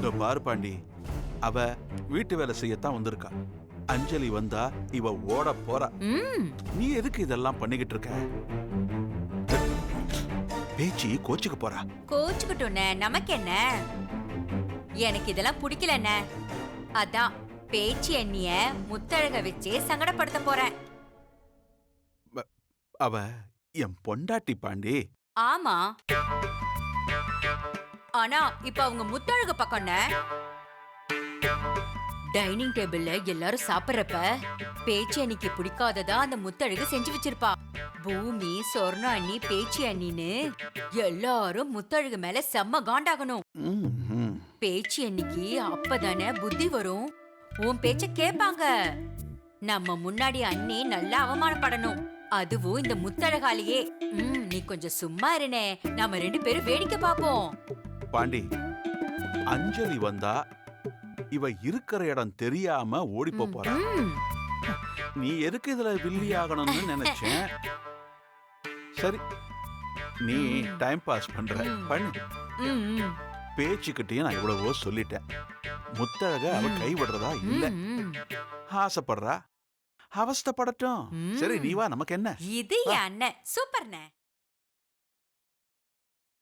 இதோ பாரு பாண்டி, அவ வீட்டு வேலை செய்யத்தான் வந்திருக்கா. அஞ்சலி வந்தா இவ ஓட போறா. நீ எதுக்கு இதெல்லாம் பண்ணிக்கிட்டு இருக்க? பேச்சி கோச்சுக்க போறா. கோச்சுக்கிட்டோண்ணே, நமக்கு என்ன? எனக்கு இதெல்லாம் பிடிக்கலண்ணே. அதான் பேச்சு எண்ணிய முத்தழக வச்சு சங்கடப்படுத்த போறேன். அவ என் பொண்டாட்டி பாண்டி. ஆமா, ஆனா இப்ப அவங்க முத்தழகு பக்கம்ன டைனிங் டேபிள்ல எல்லாரும் சாப்பிடுறப்ப பேச்சு அன்னிக்கு பிடிக்காததா அந்த முத்தழகு செஞ்சு வச்சிருப்பா. பூமி, சொர்ண அண்ணி, பேச்சு அண்ணின்னு எல்லாரும் முத்தழகு மேல செம்ம காண்டாகணும். பேச்சு அன்னிக்கு அப்பதானே புத்தி வரும். உன் பேச்ச கேட்பாங்க. நம்ம முன்னாடி அண்ணி நல்லா அவமானப்படணும். அதுவும் இந்த முத்தழகாலேயே. நீ கொஞ்சம் சும்மா இருனே, நாம 2 பேரும் வேடிக்கை பாப்போம். பாண்டி, அஞ்சலி வந்தா இவ இருக்கிற இடம் தெரியாம ஓடி போறா. நீ எதுக்கு இதுல வில்லி ஆகணும்னு நினைச்சேன். சரி, நீ டைம் பாஸ் பண்ற பண்ணு. பேச்சுக்கிட்டே நான் எவ்வளவோ சொல்லிட்டேன். முத்தழக அவ கைவிடுறதா இல்ல. ஆசைப்படுறா, அவஸ்தப்படட்டும். சரி, நீ வா, நமக்கு என்ன? இது என் அண்ணன் சூப்பர்ண்ணே.